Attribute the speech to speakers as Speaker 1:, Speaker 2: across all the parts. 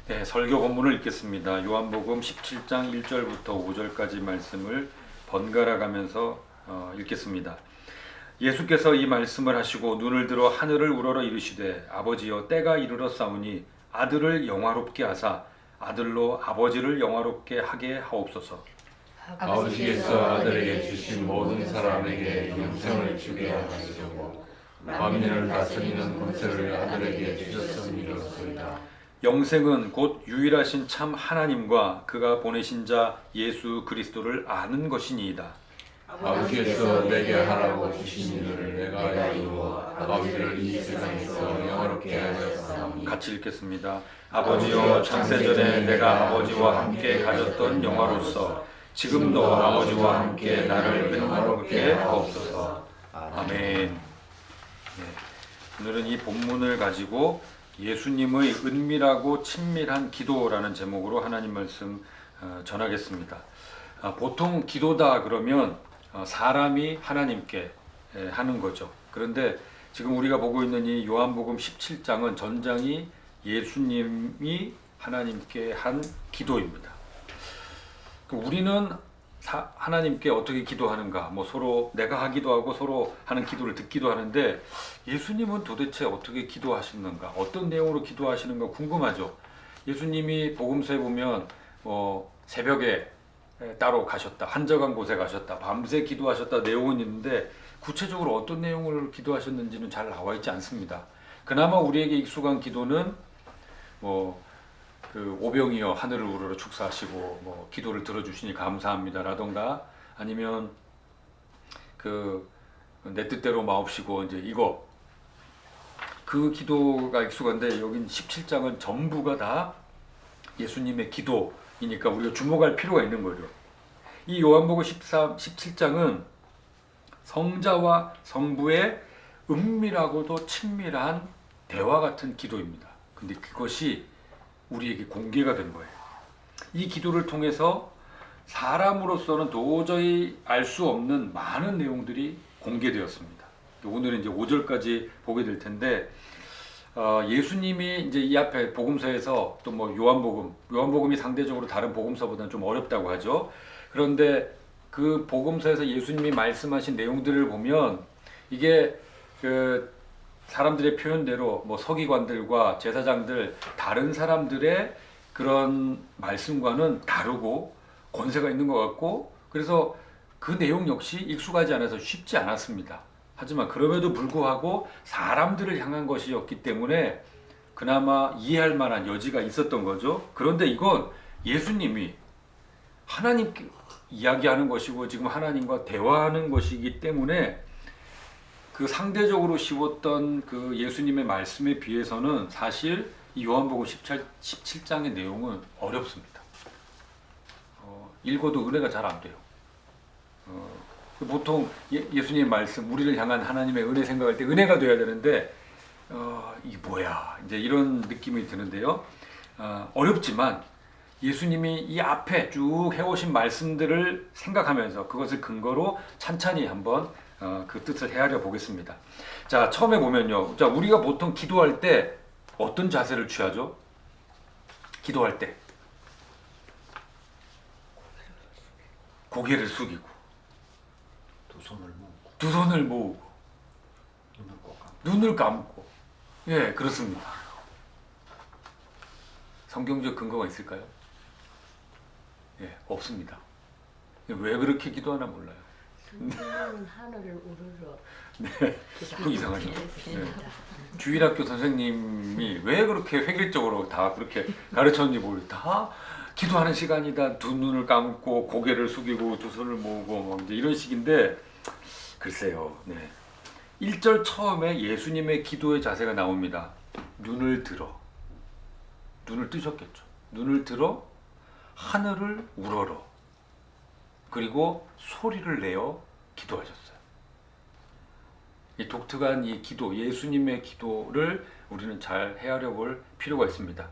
Speaker 1: 네, 설교 본문을 읽겠습니다. 요한복음 17장 1절부터 5절까지 말씀을 번갈아 가면서 읽겠습니다. 예수께서 이 말씀을 하시고 눈을 들어 하늘을 우러러 이르시되 아버지여 때가 이르렀사오니 아들을 영화롭게 하사 아들로 아버지를 영화롭게 하게 하옵소서.
Speaker 2: 아버지께서 아들에게 주신 모든 사람에게 영생을 주게 하시고 만민을 다스리는 권세를 아들에게 주셨음이로소이다.
Speaker 1: 영생은 곧 유일하신 참 하나님과 그가 보내신 자 예수 그리스도를 아는 것이니이다.
Speaker 2: 아버지께서 내게 하라고 주신 일을 내가 이루어 아버지를 이 세상에서 영화롭게 하셨사오니.
Speaker 1: 같이 읽겠습니다. 아버지여 창세전에 내가 아버지와 함께 가졌던 영화로서 지금도 아버지와 함께 나를 영화롭게 하옵소서. 아멘. 네, 오늘은 이 본문을 가지고 예수님의 은밀하고 친밀한 기도라는 제목으로 하나님 말씀 전하겠습니다. 보통 기도다 그러면 사람이 하나님께 하는 거죠. 그런데 지금 우리가 보고 있는 이 요한복음 17장은 전장이 예수님이 하나님께 한 기도입니다. 우리는 하나님께 어떻게 기도하는가? 뭐 서로 내가 하기도 하고 서로 하는 기도를 듣기도 하는데 예수님은 도대체 어떻게 기도하시는가? 어떤 내용으로 기도하시는가 궁금하죠. 예수님이 복음서에 보면 새벽에 따로 가셨다, 한적한 곳에 가셨다, 밤새 기도하셨다 내용은 있는데 구체적으로 어떤 내용을 기도하셨는지는 잘 나와 있지 않습니다. 그나마 우리에게 익숙한 기도는 그 오병이어 하늘을 우러러 축사하시고 기도를 들어주시니 감사합니다라던가 아니면 그 내 뜻대로 마옵시고 이제 이거 그 기도가 익숙한데 여긴 17장은 전부가 다 예수님의 기도이니까 우리가 주목할 필요가 있는 거죠. 이 요한복음 17장은 성자와 성부의 은밀하고도 친밀한 대화 같은 기도입니다. 근데 그것이 우리에게 공개가 된 거예요. 이 기도를 통해서 사람으로서는 도저히 알 수 없는 많은 내용들이 공개되었습니다. 오늘은 이제 5절까지 보게 될 텐데 예수님이 이제 이 앞에 복음서에서 또 요한복음이 상대적으로 다른 복음서보다는 좀 어렵다고 하죠. 그런데 그 복음서에서 예수님이 말씀하신 내용들을 보면 이게 그 사람들의 표현대로 서기관들과 제사장들 다른 사람들의 그런 말씀과는 다르고 권세가 있는 것 같고 그래서 그 내용 역시 익숙하지 않아서 쉽지 않았습니다. 하지만 그럼에도 불구하고 사람들을 향한 것이었기 때문에 그나마 이해할 만한 여지가 있었던 거죠. 그런데 이건 예수님이 하나님께 이야기하는 것이고 지금 하나님과 대화하는 것이기 때문에 그 상대적으로 쉬웠던 그 예수님의 말씀에 비해서는 사실 이 요한복음 17장의 내용은 어렵습니다. 읽어도 은혜가 잘 안 돼요. 보통 예수님의 말씀, 우리를 향한 하나님의 은혜 생각할 때 은혜가 돼야 되는데 이게 뭐야? 이제 이런 느낌이 드는데요. 어렵지만 예수님이 이 앞에 쭉 해오신 말씀들을 생각하면서 그것을 근거로 찬찬히 한번 그 뜻을 헤아려 보겠습니다. 자, 처음에 보면요. 자, 우리가 보통 기도할 때 어떤 자세를 취하죠? 기도할 때 고개를 숙이고 두 손을 모으고 눈을 감고 예, 그렇습니다. 성경적 근거가 있을까요? 예, 없습니다. 왜 그렇게 기도하나 몰라요.
Speaker 3: 성경은 하늘을 우러러
Speaker 1: 네, 그 이상하죠. 네. 주일학교 선생님이 왜 그렇게 획일적으로 다 그렇게 가르쳤는지 모르겠어요. 다 기도하는 시간이다. 두 눈을 감고 고개를 숙이고 두 손을 모으고 이제 이런 식인데 글쎄요. 네. 1절 처음에 예수님의 기도의 자세가 나옵니다. 눈을 뜨셨겠죠. 눈을 들어 하늘을 우러러 그리고 소리를 내어 기도하셨어요. 이 독특한 이 기도, 예수님의 기도를 우리는 잘 헤아려 볼 필요가 있습니다.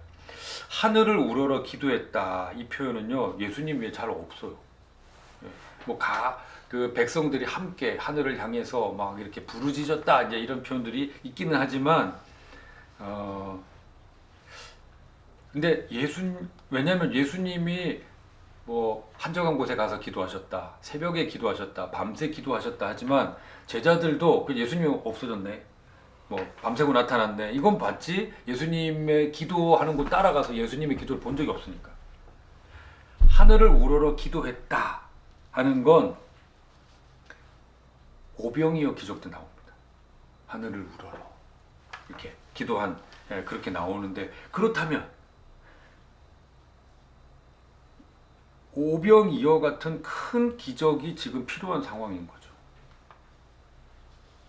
Speaker 1: 하늘을 우러러 기도했다. 이 표현은요, 예수님 외에 잘 없어요. 그 백성들이 함께 하늘을 향해서 막 이렇게 부르짖었다. 이제 이런 표현들이 있기는 하지만, 근데 왜냐면 예수님이 뭐 한적한 곳에 가서 기도하셨다, 새벽에 기도하셨다, 밤새 기도하셨다 하지만 제자들도 그 예수님이 없어졌네, 뭐 밤새고 나타났네, 이건 봤지 예수님의 기도하는 곳 따라가서 예수님의 기도를 본 적이 없으니까. 하늘을 우러러 기도했다 하는 건 오병이어 기적도 나옵니다. 하늘을 우러러 이렇게 기도한, 그렇게 나오는데, 그렇다면 오병이어 같은 큰 기적이 지금 필요한 상황인 거죠.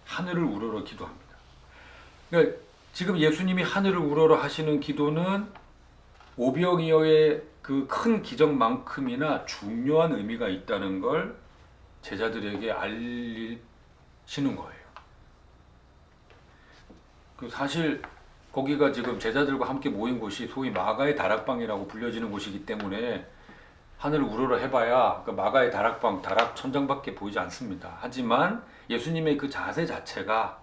Speaker 1: 하늘을 우러러 기도합니다. 그러니까 지금 예수님이 하늘을 우러러 하시는 기도는 오병이어의 그 큰 기적만큼이나 중요한 의미가 있다는 걸 제자들에게 알리시는 거예요. 그 사실 거기가 지금 제자들과 함께 모인 곳이 소위 마가의 다락방이라고 불려지는 곳이기 때문에 하늘을 우러러 해봐야 그 마가의 다락방, 다락 천장밖에 보이지 않습니다. 하지만 예수님의 그 자세 자체가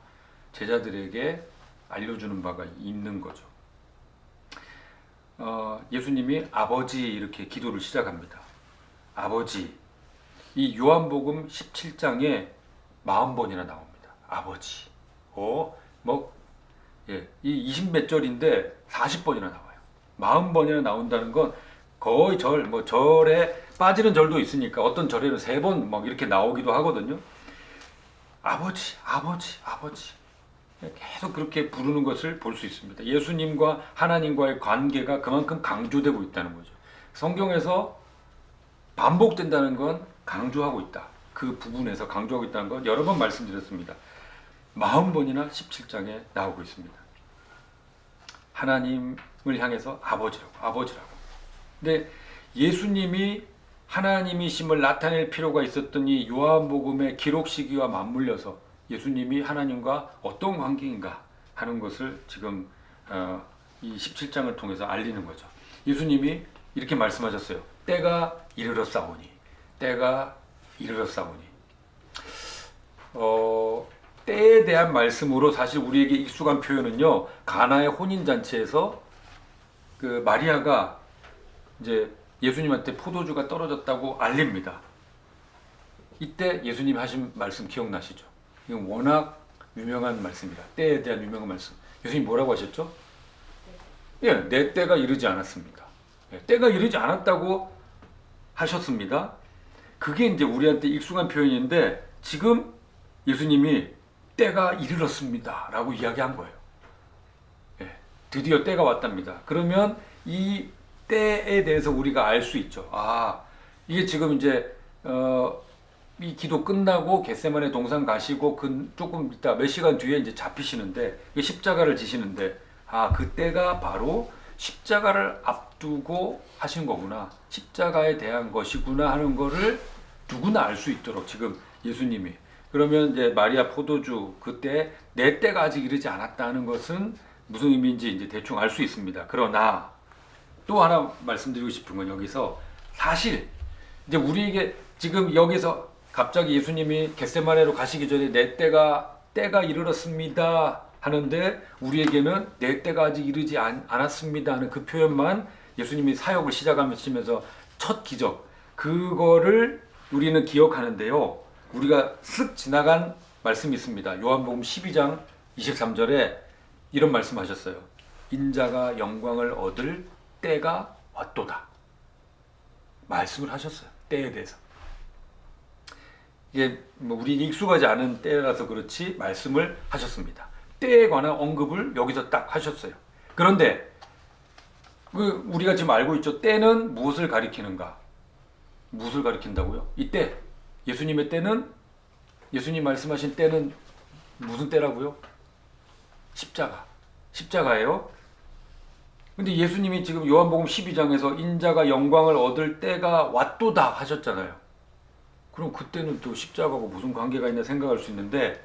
Speaker 1: 제자들에게 알려주는 바가 있는 거죠. 예수님이 아버지 이렇게 기도를 시작합니다. 아버지. 이 요한복음 17장에 40번이나 나옵니다. 아버지. 이 20몇 절인데 40번이나 나와요. 40번이나 나온다는 건 거의 절에 빠지는 절도 있으니까 어떤 절에는 3번 막 이렇게 나오기도 하거든요. 아버지, 아버지, 아버지. 계속 그렇게 부르는 것을 볼 수 있습니다. 예수님과 하나님과의 관계가 그만큼 강조되고 있다는 거죠. 성경에서 반복된다는 건 강조하고 있다. 그 부분에서 강조하고 있다는 건 여러 번 말씀드렸습니다. 40번이나 17장에 나오고 있습니다. 하나님을 향해서 아버지라고. 근데 예수님이 하나님이심을 나타낼 필요가 있었던 이 요한복음의 기록 시기와 맞물려서 예수님이 하나님과 어떤 관계인가 하는 것을 지금 이 17장을 통해서 알리는 거죠. 예수님이 이렇게 말씀하셨어요. 때가 이르렀사오니. 때가 이르렀사오니. 때에 대한 말씀으로 사실 우리에게 익숙한 표현은요, 가나의 혼인잔치에서 그 마리아가 이제 예수님한테 포도주가 떨어졌다고 알립니다. 이때 예수님 하신 말씀 기억나시죠? 이건 워낙 유명한 말씀이다. 때에 대한 유명한 말씀. 예수님 뭐라고 하셨죠? 내 때가 이르지 않았습니다. 때가 이르지 않았다고 하셨습니다. 그게 이제 우리한테 익숙한 표현인데 지금 예수님이 때가 이르렀습니다 라고 이야기한 거예요. 드디어 때가 왔답니다. 그러면 이 때에 대해서 우리가 알 수 있죠. 이게 지금 이제 이 기도 끝나고 겟세마네 동산 가시고 조금 있다 몇 시간 뒤에 이제 잡히시는데 십자가를 지시는데 그때가 바로 십자가를 앞두고 하신 거구나, 십자가에 대한 것이구나 하는 거를 누구나 알 수 있도록 지금 예수님이, 그러면 이제 마리아 포도주, 그때 내 때가 아직 이르지 않았다는 것은 무슨 의미인지 이제 대충 알 수 있습니다. 그러나 또 하나 말씀드리고 싶은 건, 여기서 사실 이제 우리에게 지금 여기서 갑자기 예수님이 겟세마네로 가시기 전에 내 때가 이르렀습니다 하는데, 우리에게는 내 때가 아직 이르지 않았습니다 하는 그 표현만, 예수님이 사역을 시작하시면서 첫 기적, 그거를 우리는 기억하는데요. 우리가 쓱 지나간 말씀이 있습니다. 요한복음 12장 23절에 이런 말씀하셨어요. 인자가 영광을 얻을 때가 왔도다. 말씀을 하셨어요. 때에 대해서. 이게 뭐 우리에게 익숙하지 않은 때라서 그렇지 말씀을 하셨습니다. 때에 관한 언급을 여기서 딱 하셨어요. 그런데 우리가 지금 알고 있죠. 때는 무엇을 가리키는가? 무엇을 가리킨다고요? 이때, 예수님의 때는, 예수님 말씀하신 때는 무슨 때라고요? 십자가예요. 근데 예수님이 지금 요한복음 12장에서 인자가 영광을 얻을 때가 왔도다 하셨잖아요. 그럼 그때는 또 십자가하고 무슨 관계가 있나 생각할 수 있는데,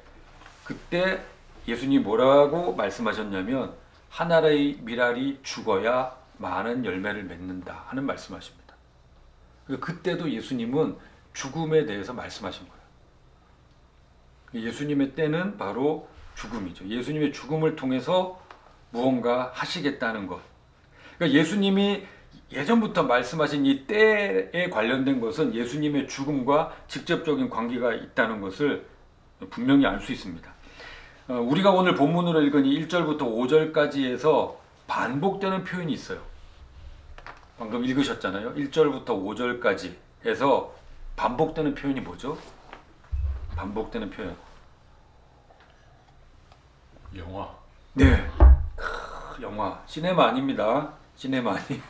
Speaker 1: 그때 예수님이 뭐라고 말씀하셨냐면, 하나의 미랄이 죽어야 많은 열매를 맺는다 하는 말씀하십니다. 그때도 예수님은 죽음에 대해서 말씀하신 거예요. 예수님의 때는 바로 죽음이죠. 예수님의 죽음을 통해서 무언가 하시겠다는 것. 그러니까 예수님이 예전부터 말씀하신 이 때에 관련된 것은 예수님의 죽음과 직접적인 관계가 있다는 것을 분명히 알 수 있습니다. 우리가 오늘 본문으로 읽은 이 1절부터 5절까지에서 반복되는 표현이 있어요. 방금 읽으셨잖아요. 1절부터 5절까지 해서 반복되는 표현이 뭐죠? 반복되는 표현.
Speaker 2: 영화.
Speaker 1: 네. 영화. 시네마 아닙니다. 시네마 아니에요.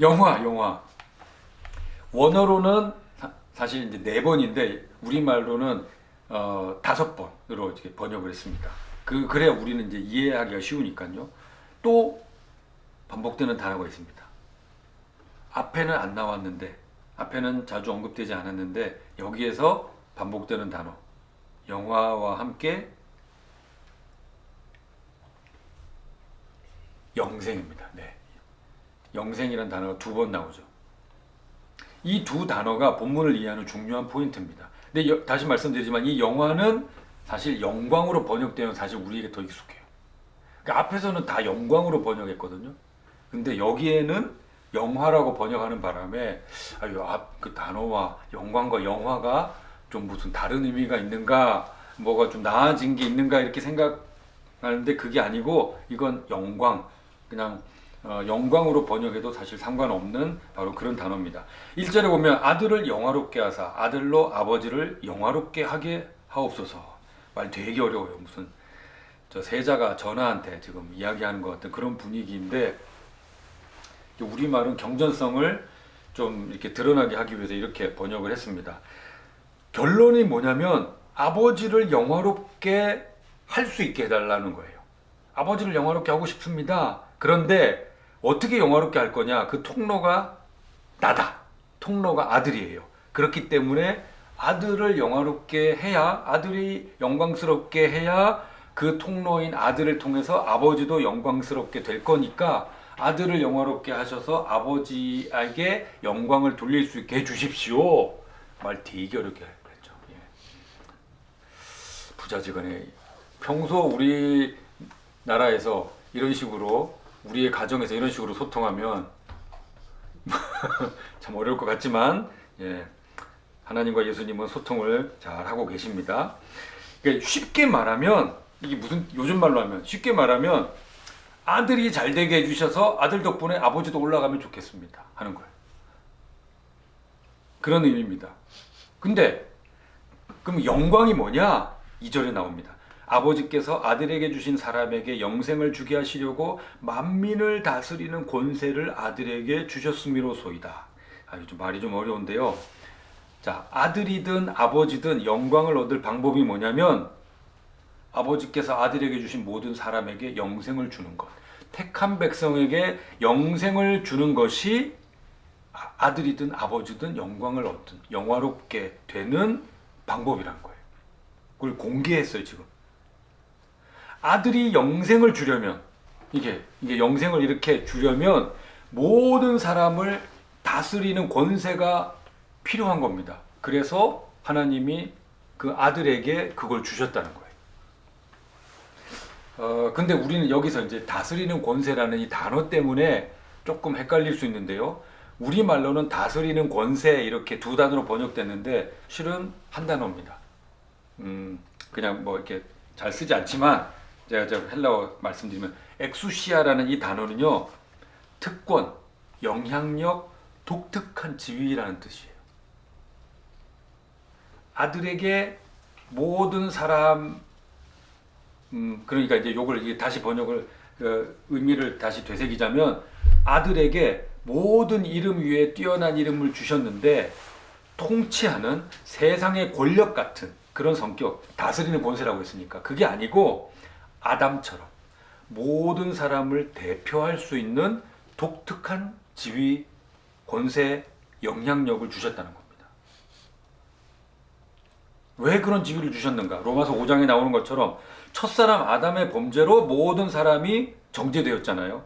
Speaker 1: 영화. 원어로는 사실 이제 4번인데 우리말로는 5번으로 이렇게 번역을 했습니다. 그래야 우리는 이제 이해하기가 쉬우니까요. 또 반복되는 단어가 있습니다. 앞에는 안 나왔는데, 앞에는 자주 언급되지 않았는데 여기에서 반복되는 단어. 영화와 함께 영생입니다. 네. 영생이라는 단어가 2번 나오죠. 이 두 단어가 본문을 이해하는 중요한 포인트입니다. 근데 다시 말씀드리지만 이 영화는 사실 영광으로 번역되면 사실 우리에게 더 익숙해요. 그러니까 앞에서는 다 영광으로 번역했거든요. 근데 여기에는 영화라고 번역하는 바람에 그 단어와 영광과 영화가 좀 무슨 다른 의미가 있는가, 뭐가 좀 나아진 게 있는가 이렇게 생각하는데 그게 아니고 이건 영광, 그냥 영광으로 번역해도 사실 상관없는 바로 그런 단어입니다. 1절에 보면 아들을 영화롭게 하사 아들로 아버지를 영화롭게 하게 하옵소서. 말 되게 어려워요. 무슨 저 세자가 전하한테 지금 이야기하는 것 같은 그런 분위기인데 우리말은 경전성을 좀 이렇게 드러나게 하기 위해서 이렇게 번역을 했습니다. 결론이 뭐냐면 아버지를 영화롭게 할 수 있게 해달라는 거예요. 아버지를 영화롭게 하고 싶습니다. 그런데 어떻게 영화롭게 할 거냐? 그 통로가 나다. 통로가 아들이에요. 그렇기 때문에 아들을 영화롭게 해야, 아들이 영광스럽게 해야 그 통로인 아들을 통해서 아버지도 영광스럽게 될 거니까 아들을 영화롭게 하셔서 아버지에게 영광을 돌릴 수 있게 해주십시오. 말 되게 어렵게 했죠. 예. 부자지간에 평소 우리 나라에서 이런 식으로 우리의 가정에서 이런 식으로 소통하면 참 어려울 것 같지만 예, 하나님과 예수님은 소통을 잘 하고 계십니다. 그러니까 쉽게 말하면 이게 무슨 요즘 말로 하면 쉽게 말하면 아들이 잘 되게 해주셔서 아들 덕분에 아버지도 올라가면 좋겠습니다 하는 거예요. 그런 의미입니다. 근데 그럼 영광이 뭐냐? 2절에 나옵니다. 아버지께서 아들에게 주신 사람에게 영생을 주게 하시려고 만민을 다스리는 권세를 아들에게 주셨음이로소이다. 요즘 말이 좀 어려운데요. 자, 아들이든 아버지든 영광을 얻을 방법이 뭐냐면 아버지께서 아들에게 주신 모든 사람에게 영생을 주는 것. 택한 백성에게 영생을 주는 것이 아들이든 아버지든 영광을 얻든 영화롭게 되는 방법이란 거예요. 그걸 공개했어요, 지금. 아들이 영생을 주려면 이게 영생을 이렇게 주려면 모든 사람을 다스리는 권세가 필요한 겁니다. 그래서 하나님이 그 아들에게 그걸 주셨다는 거예요. 근데 우리는 여기서 이제 다스리는 권세라는 이 단어 때문에 조금 헷갈릴 수 있는데요. 우리말로는 다스리는 권세 이렇게 두 단어로 번역됐는데 실은 한 단어입니다. 그냥 뭐 이렇게 잘 쓰지 않지만 제가 헬라어 말씀드리면 엑수시아라는 이 단어는요. 특권, 영향력, 독특한 지위라는 뜻이에요. 아들에게 모든 사람 그러니까 이제 요걸 다시 번역을 의미를 다시 되새기자면 아들에게 모든 이름 위에 뛰어난 이름을 주셨는데 통치하는 세상의 권력 같은 그런 성격, 다스리는 권세라고 했으니까 그게 아니고 아담처럼 모든 사람을 대표할 수 있는 독특한 지위, 권세, 영향력을 주셨다는 겁니다. 왜 그런 지위를 주셨는가? 로마서 5장에 나오는 것처럼 첫사람 아담의 범죄로 모든 사람이 정죄되었잖아요.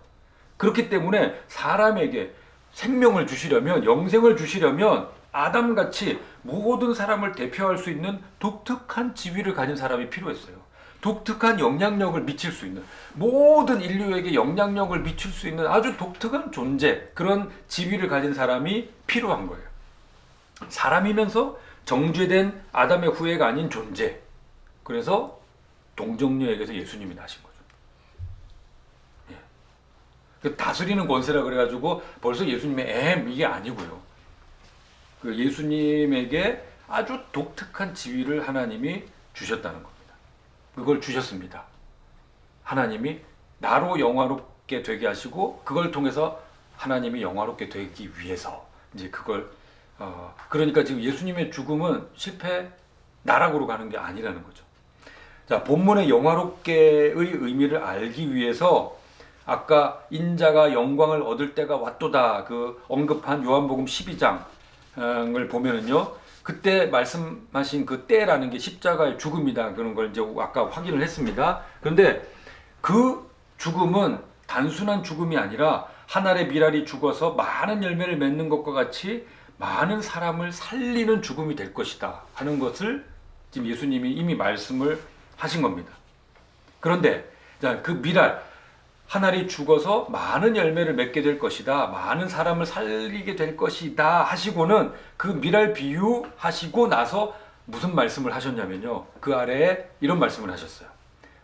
Speaker 1: 그렇기 때문에 사람에게 생명을 주시려면, 영생을 주시려면 아담같이 모든 사람을 대표할 수 있는 독특한 지위를 가진 사람이 필요했어요. 독특한 영향력을 미칠 수 있는, 모든 인류에게 영향력을 미칠 수 있는 아주 독특한 존재, 그런 지위를 가진 사람이 필요한 거예요. 사람이면서 정죄된 아담의 후예가 아닌 존재. 그래서 동정녀에게서 예수님이 나신 거죠. 예. 그 다스리는 권세라 그래가지고 벌써 예수님의 이게 아니고요. 그 예수님에게 아주 독특한 지위를 하나님이 주셨다는 겁니다. 그걸 주셨습니다. 하나님이 나로 영화롭게 되게 하시고 그걸 통해서 하나님이 영화롭게 되기 위해서 이제 그걸 그러니까 지금 예수님의 죽음은 실패 나락으로 가는 게 아니라는 거죠. 자, 본문의 영화롭게의 의미를 알기 위해서 아까 인자가 영광을 얻을 때가 왔도다 그 언급한 요한복음 12장을 보면은요. 그때 말씀하신 그 때라는 게 십자가의 죽음이다. 그런 걸 이제 아까 확인을 했습니다. 그런데 그 죽음은 단순한 죽음이 아니라 한 알의 밀알이 죽어서 많은 열매를 맺는 것과 같이 많은 사람을 살리는 죽음이 될 것이다 하는 것을 지금 예수님이 이미 말씀을 하신 겁니다. 그런데 그 밀알 한 알이 죽어서 많은 열매를 맺게 될 것이다. 많은 사람을 살리게 될 것이다 하시고는 그 밀알 비유 하시고 나서 무슨 말씀을 하셨냐면요. 그 아래에 이런 말씀을 하셨어요.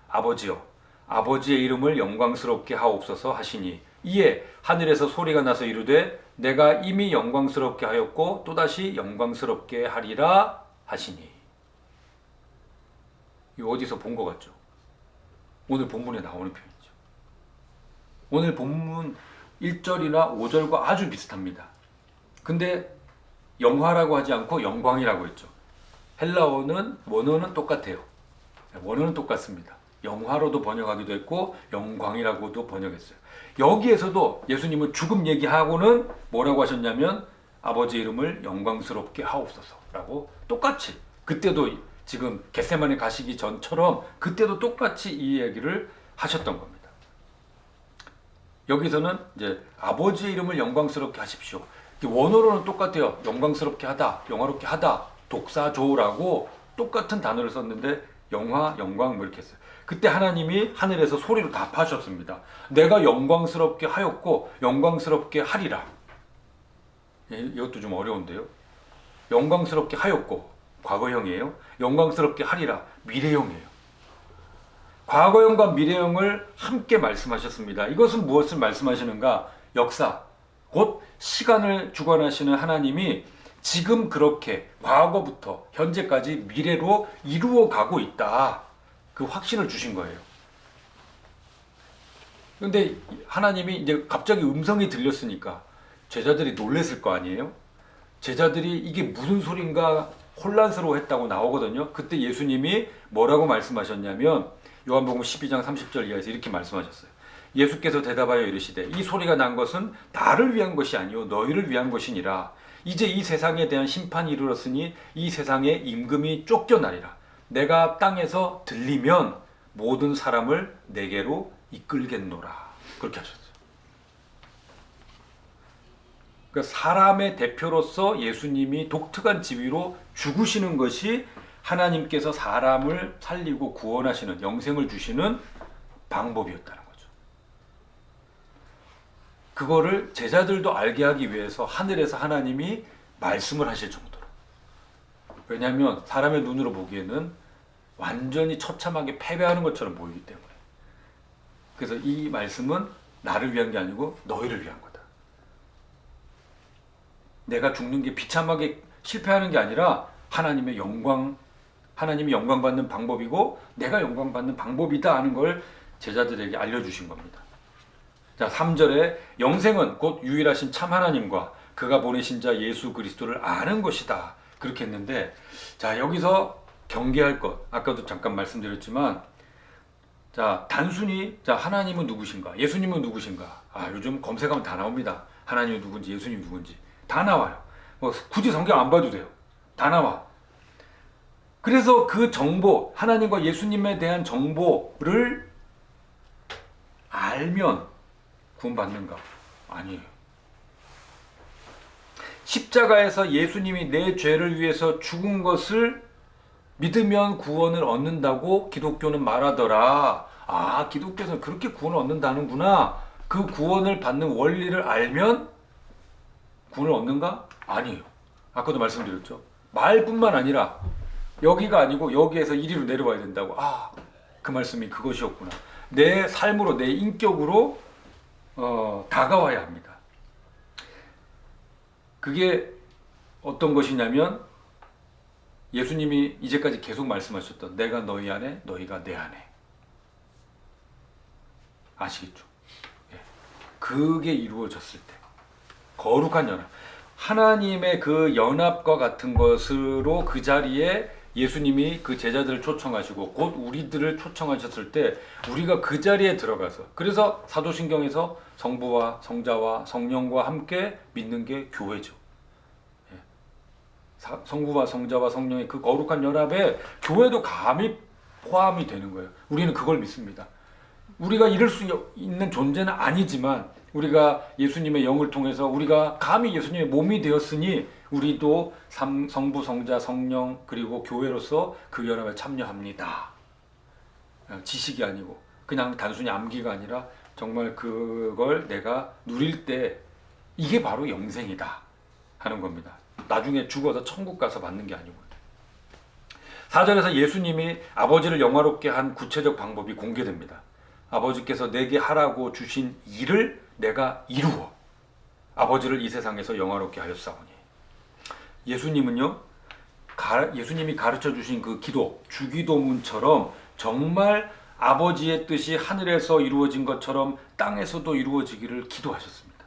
Speaker 1: 아버지여, 아버지의 이름을 영광스럽게 하옵소서 하시니 이에 하늘에서 소리가 나서 이르되 내가 이미 영광스럽게 하였고 또다시 영광스럽게 하리라 하시니. 이 어디서 본 것 같죠? 오늘 본문에 나오는 표현이죠. 오늘 본문 1절이나 5절과 아주 비슷합니다. 근데 영화라고 하지 않고 영광이라고 했죠. 헬라어는 원어는 똑같아요. 원어는 똑같습니다. 영화로도 번역하기도 했고 영광이라고도 번역했어요. 여기에서도 예수님은 죽음 얘기하고는 뭐라고 하셨냐면 아버지 이름을 영광스럽게 하옵소서라고 똑같이 그때도 지금 겟세마네 가시기 전처럼 그때도 똑같이 이 얘기를 하셨던 겁니다. 여기서는 이제 아버지의 이름을 영광스럽게 하십시오. 원어로는 똑같아요. 영광스럽게 하다, 영화롭게 하다, 독사조라고 똑같은 단어를 썼는데 영화, 영광 뭐 이렇게 했어요. 그때 하나님이 하늘에서 소리로 답하셨습니다. 내가 영광스럽게 하였고 영광스럽게 하리라. 이것도 좀 어려운데요. 영광스럽게 하였고 과거형이에요. 영광스럽게 하리라 미래형이에요. 과거형과 미래형을 함께 말씀하셨습니다. 이것은 무엇을 말씀하시는가? 역사, 곧 시간을 주관하시는 하나님이 지금 그렇게 과거부터 현재까지 미래로 이루어 가고 있다. 그 확신을 주신 거예요. 그런데 하나님이 이제 갑자기 음성이 들렸으니까 제자들이 놀랬을 거 아니에요? 제자들이 이게 무슨 소린가 혼란스러워 했다고 나오거든요. 그때 예수님이 뭐라고 말씀하셨냐면 요한복음 12장 30절 이하에서 이렇게 말씀하셨어요. 예수께서 대답하여 이르시되 이 소리가 난 것은 나를 위한 것이 아니요 너희를 위한 것이니라. 이제 이 세상에 대한 심판이 이르렀으니 이 세상에 임금이 쫓겨나리라. 내가 땅에서 들리면 모든 사람을 내게로 이끌겠노라. 그렇게 하셨어요. 그러니까 사람의 대표로서 예수님이 독특한 지위로 죽으시는 것이 하나님께서 사람을 살리고 구원하시는 영생을 주시는 방법이었다는 거죠. 그거를 제자들도 알게 하기 위해서 하늘에서 하나님이 말씀을 하실 정도로. 왜냐하면 사람의 눈으로 보기에는 완전히 처참하게 패배하는 것처럼 보이기 때문에. 그래서 이 말씀은 나를 위한 게 아니고 너희를 위한 거다. 내가 죽는 게 비참하게 실패하는 게 아니라 하나님의 영광, 하나님이 영광 받는 방법이고 내가 영광 받는 방법이다 하는 걸 제자들에게 알려주신 겁니다. 자, 3절에 영생은 곧 유일하신 참 하나님과 그가 보내신 자 예수 그리스도를 아는 것이다. 그렇게 했는데, 자, 여기서 경계할 것, 아까도 잠깐 말씀드렸지만, 자, 단순히, 자, 하나님은 누구신가? 예수님은 누구신가? 요즘 검색하면 다 나옵니다. 하나님이 누군지, 예수님이 누군지. 다 나와요. 뭐, 굳이 성경 안 봐도 돼요. 다 나와. 그래서 그 정보, 하나님과 예수님에 대한 정보를 알면 구원받는가? 아니에요. 십자가에서 예수님이 내 죄를 위해서 죽은 것을 믿으면 구원을 얻는다고 기독교는 말하더라. 아, 기독교에서는 그렇게 구원을 얻는다는구나. 그 구원을 받는 원리를 알면 구원을 얻는가? 아니에요. 아까도 말씀드렸죠. 말뿐만 아니라 여기가 아니고 여기에서 이리로 내려와야 된다고. 아, 그 말씀이 그것이었구나. 내 삶으로, 내 인격으로 다가와야 합니다. 그게 어떤 것이냐면 예수님이 이제까지 계속 말씀하셨던 내가 너희 안에, 너희가 내 안에. 아시겠죠? 예. 그게 이루어졌을 때 거룩한 연합, 하나님의 그 연합과 같은 것으로 그 자리에 예수님이 그 제자들을 초청하시고 곧 우리들을 초청하셨을 때 우리가 그 자리에 들어가서, 그래서 사도신경에서 성부와 성자와 성령과 함께 믿는 게 교회죠. 성부와 성자와 성령의 그 거룩한 연합에 교회도 감히 포함이 되는 거예요. 우리는 그걸 믿습니다. 우리가 이룰 수 있는 존재는 아니지만 우리가 예수님의 영을 통해서 우리가 감히 예수님의 몸이 되었으니 우리도 성부, 성자, 성령 그리고 교회로서 그 연합에 참여합니다. 지식이 아니고 그냥 단순히 암기가 아니라 정말 그걸 내가 누릴 때 이게 바로 영생이다 하는 겁니다. 나중에 죽어서 천국 가서 받는 게 아니고. 4절에서 예수님이 아버지를 영화롭게 한 구체적 방법이 공개됩니다. 아버지께서 내게 하라고 주신 일을 내가 이루어 아버지를 이 세상에서 영화롭게 하였사오니. 예수님은요, 예수님이 가르쳐 주신 그 기도, 주기도문처럼 정말 아버지의 뜻이 하늘에서 이루어진 것처럼 땅에서도 이루어지기를 기도하셨습니다.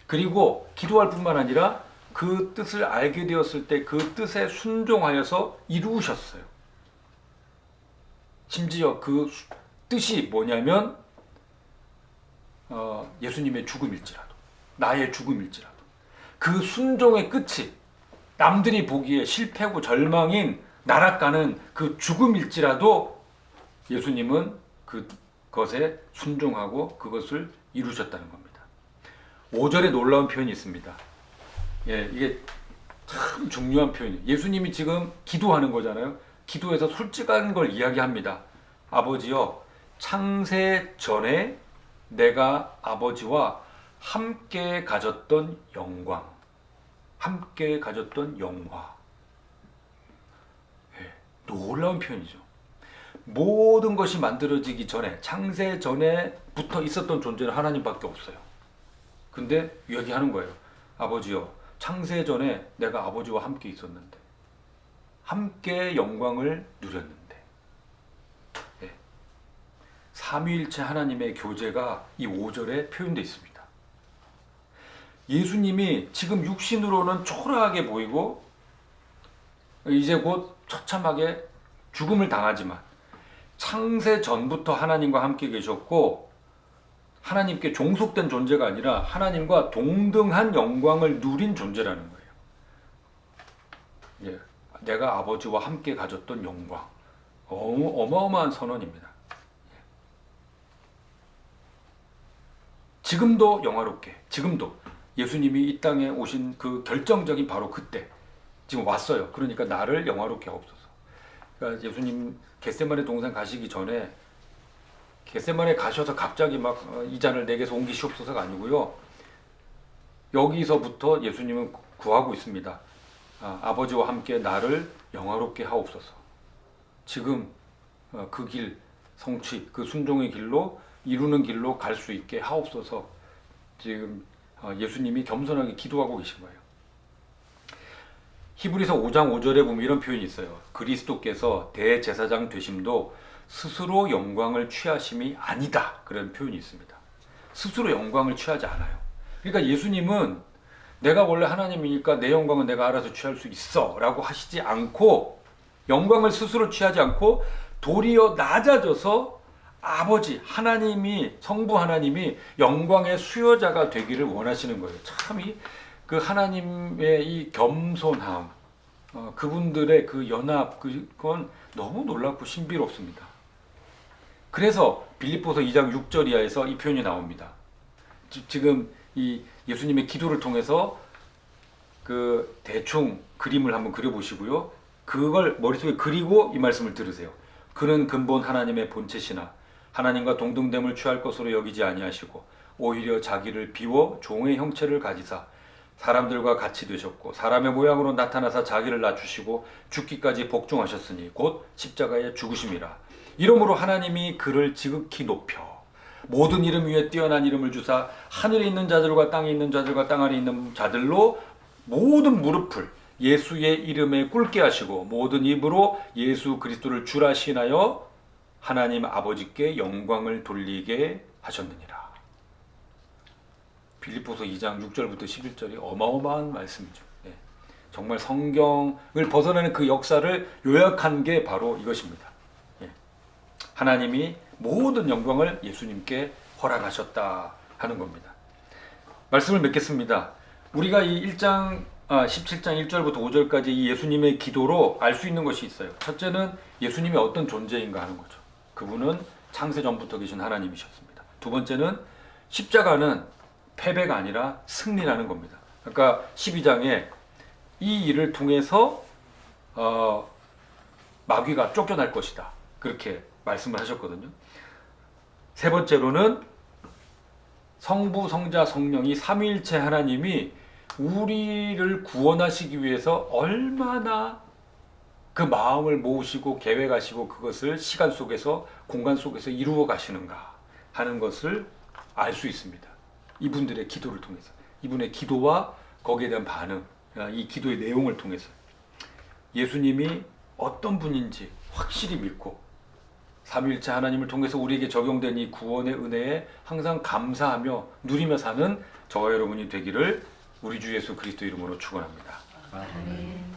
Speaker 1: 그리고 기도할 뿐만 아니라 그 뜻을 알게 되었을 때 그 뜻에 순종하여서 이루셨어요. 심지어 그 뜻이 뭐냐면 예수님의 죽음일지라도, 나의 죽음일지라도 그 순종의 끝이 남들이 보기에 실패고 절망인 나락가는 그 죽음일지라도 예수님은 그것에 순종하고 그것을 이루셨다는 겁니다. 5절에 놀라운 표현이 있습니다. 예, 이게 참 중요한 표현이에요. 예수님이 지금 기도하는 거잖아요. 기도에서 솔직한 걸 이야기합니다. 아버지여, 창세 전에 내가 아버지와 함께 가졌던 영광, 함께 가졌던 영화. 예, 놀라운 표현이죠. 모든 것이 만들어지기 전에, 창세 전에부터 있었던 존재는 하나님밖에 없어요. 근데 얘기하는 거예요. 아버지여, 창세 전에 내가 아버지와 함께 있었는데, 함께 영광을 누렸는데, 예. 삼위일체 하나님의 교제가 이 5절에 표현되어 있습니다. 예수님이 지금 육신으로는 초라하게 보이고 이제 곧 처참하게 죽음을 당하지만 창세 전부터 하나님과 함께 계셨고 하나님께 종속된 존재가 아니라 하나님과 동등한 영광을 누린 존재라는 거예요. 예, 내가 아버지와 함께 가졌던 영광. 어마어마한 선언입니다. 지금도 영화롭게, 지금도 예수님이 이 땅에 오신 그 결정적인 바로 그때 지금 왔어요. 그러니까 나를 영화롭게 하옵소서. 그러니까 예수님 겟세마네 동산 가시기 전에 겟세마네 가셔서 갑자기 막 이 잔을 내게서 옮기시옵소서가 아니고요. 여기서부터 예수님은 구하고 있습니다. 아버지와 함께 나를 영화롭게 하옵소서. 지금 그 길, 성취, 그 순종의 길로 이루는 길로 갈 수 있게 하옵소서. 지금 예수님이 겸손하게 기도하고 계신 거예요. 히브리서 5장 5절에 보면 이런 표현이 있어요. 그리스도께서 대제사장 되심도 스스로 영광을 취하심이 아니다. 그런 표현이 있습니다. 스스로 영광을 취하지 않아요. 그러니까 예수님은 내가 원래 하나님이니까 내 영광은 내가 알아서 취할 수 있어 라고 하시지 않고, 영광을 스스로 취하지 않고 도리어 낮아져서 아버지 하나님이, 성부 하나님이 영광의 수여자가 되기를 원하시는 거예요. 참 그 하나님의 이 겸손함, 그분들의 그 연합, 그건 너무 놀랍고 신비롭습니다. 그래서 빌립보서 2장 6절 이하에서 이 표현이 나옵니다. 지금 이 예수님의 기도를 통해서 그 대충 그림을 한번 그려보시고요. 그걸 머릿속에 그리고 이 말씀을 들으세요. 그는 근본 하나님의 본체시나 하나님과 동등됨을 취할 것으로 여기지 아니하시고 오히려 자기를 비워 종의 형체를 가지사 사람들과 같이 되셨고 사람의 모양으로 나타나사 자기를 낮추시고 죽기까지 복종하셨으니 곧 십자가의 죽으심이라. 이러므로 하나님이 그를 지극히 높여 모든 이름 위에 뛰어난 이름을 주사 하늘에 있는 자들과 땅에 있는 자들과 땅 아래 있는 자들로 모든 무릎을 예수의 이름에 꿇게 하시고 모든 입으로 예수 그리스도를 주라 시인하여 하나님 아버지께 영광을 돌리게 하셨느니라. 빌립보서 2장 6절부터 11절이 어마어마한 말씀이죠. 예. 정말 성경을 벗어나는 그 역사를 요약한 게 바로 이것입니다. 예. 하나님이 모든 영광을 예수님께 허락하셨다 하는 겁니다. 말씀을 맺겠습니다. 우리가 이 17장 1절부터 5절까지 이 예수님의 기도로 알 수 있는 것이 있어요. 첫째는 예수님이 어떤 존재인가 하는 거죠. 그분은 창세 전부터 계신 하나님이셨습니다. 두 번째는 십자가는 패배가 아니라 승리라는 겁니다. 그러니까 12장에 이 일을 통해서 마귀가 쫓겨날 것이다. 그렇게 말씀을 하셨거든요. 세 번째로는 성부, 성자, 성령이 삼위일체 하나님이 우리를 구원하시기 위해서 얼마나 그 마음을 모으시고 계획하시고 그것을 시간 속에서 공간 속에서 이루어 가시는가 하는 것을 알 수 있습니다. 이분들의 기도를 통해서 이분의 기도와 거기에 대한 반응, 이 기도의 내용을 통해서 예수님이 어떤 분인지 확실히 믿고 삼위일체 하나님을 통해서 우리에게 적용된 이 구원의 은혜에 항상 감사하며 누리며 사는 저와 여러분이 되기를 우리 주 예수 그리스도 이름으로 축원합니다.
Speaker 2: 아멘.